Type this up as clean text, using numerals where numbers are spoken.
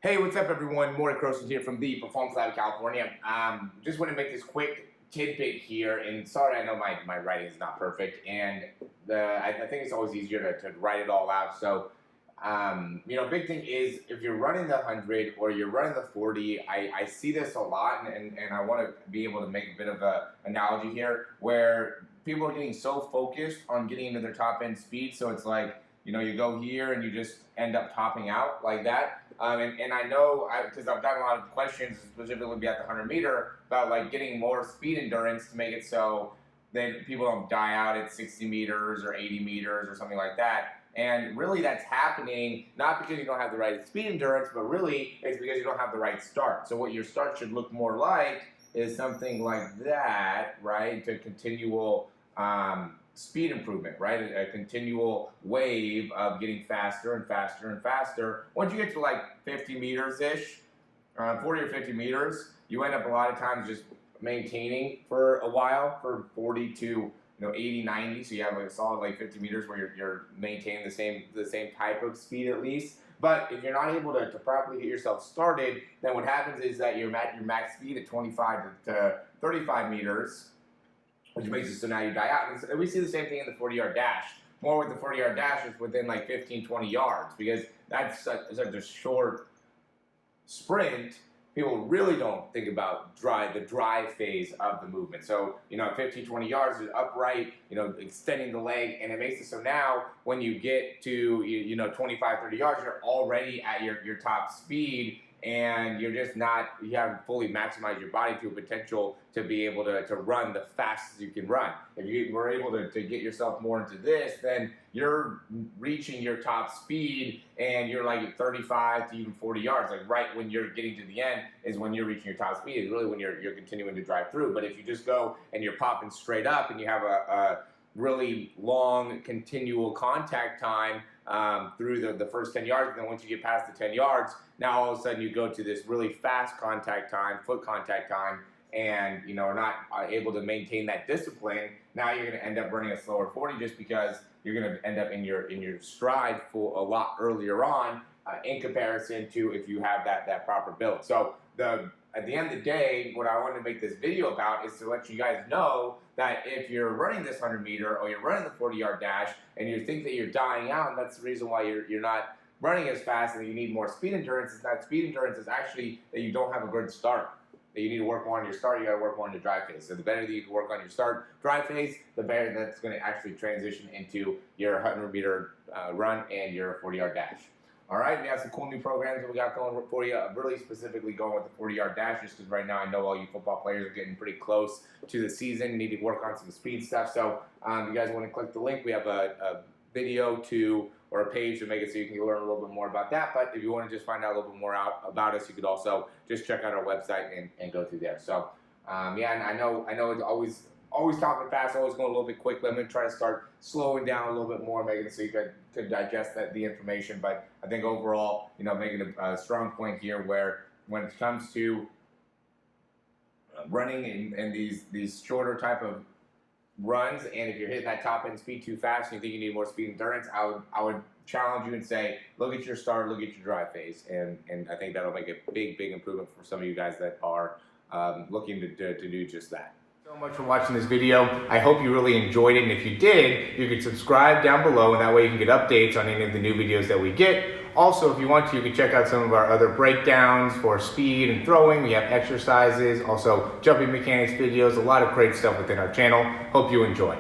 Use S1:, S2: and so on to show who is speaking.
S1: Hey, what's up, everyone? Morey Croson here from the Performance Lab, California. Just want to make this quick tidbit here, and sorry, I know my writing is not perfect, and I think it's always easier to write it all out. So, big thing is if you're running the 100 or you're running the 40, I see this a lot, and I want to be able to make a bit of an analogy here where people are getting so focused on getting into their top end speed, so it's like, you go here and you just end up topping out like that. And I know, because I've gotten a lot of questions, specifically at the 100 meter, about like getting more speed endurance to make it so that people don't die out at 60 meters or 80 meters or something like that. And really that's happening not because you don't have the right speed endurance, but really it's because you don't have the right start. So what your start should look more like is something like that, right? To continual speed improvement, right? A continual wave of getting faster and faster and faster. Once you get to like 50 meters-ish, 40 or 50 meters, you end up a lot of times just maintaining for a while for 40 to 80, 90. So you have a solid like 50 meters where you're maintaining the same type of speed at least. But if you're not able to properly get yourself started, then what happens is that you're at your max speed at 25 to 35 meters, which makes it so now you die out. And we see the same thing in the 40-yard dash. More with the 40-yard dash is within like 15, 20 yards because that's such a short sprint. People really don't think about the drive phase of the movement. So, at 15, 20 yards, is upright, extending the leg, and it makes it so now when you get to, 25, 30 yards, you're already at your top speed, and you're just not, you haven't fully maximized your body to a potential to be able to run the fastest you can run. If you were able to get yourself more into this, then you're reaching your top speed and you're like at 35 to even 40 yards. Like right when you're getting to the end is when you're reaching your top speed. Is really when you're continuing to drive through. But if you just go and you're popping straight up and you have a really long continual contact time through the first 10 yards, and then once you get past the 10 yards, now all of a sudden you go to this really fast contact time, foot contact time, and are not able to maintain that discipline. Now you're going to end up running a slower 40 just because you're going to end up in your stride for a lot earlier on in comparison to if you have that proper build. So at the end of the day, what I want to make this video about is to let you guys know that if you're running this 100 meter or you're running the 40-yard dash and you think that you're dying out, and that's the reason why you're not running as fast and you need more speed endurance, it's not speed endurance, it's actually that you don't have a good start. That you need to work more on your start, you got to work more on your drive phase. So the better that you can work on your start drive phase, the better that's going to actually transition into your 100 meter run and your 40-yard dash. All right, we have some cool new programs that we got going for you. I'm really specifically going with the 40-yard dash just because right now I know all you football players are getting pretty close to the season, need to work on some speed stuff. So you guys want to click the link, we have a video or a page to make it so you can learn a little bit more about that. But if you want to just find out a little bit more about us, you could also just check out our website and go through there. So yeah, and I know it's always talking fast, always going a little bit quickly. I'm going to try to start slowing down a little bit more, making it so you could digest the information. But I think overall, making a strong point here where when it comes to running in these shorter type of runs, and if you're hitting that top end speed too fast and you think you need more speed endurance, I would challenge you and say, look at your start, look at your drive phase, and I think that'll make a big improvement for some of you guys that are looking to do just that. So much for watching this video. I hope you really enjoyed it, and if you did, you could subscribe down below, and that way you can get updates on any of the new videos that we get. Also, if you want to, you can check out some of our other breakdowns for speed and throwing. We have exercises, also jumping mechanics videos, a lot of great stuff within our channel. Hope you enjoy.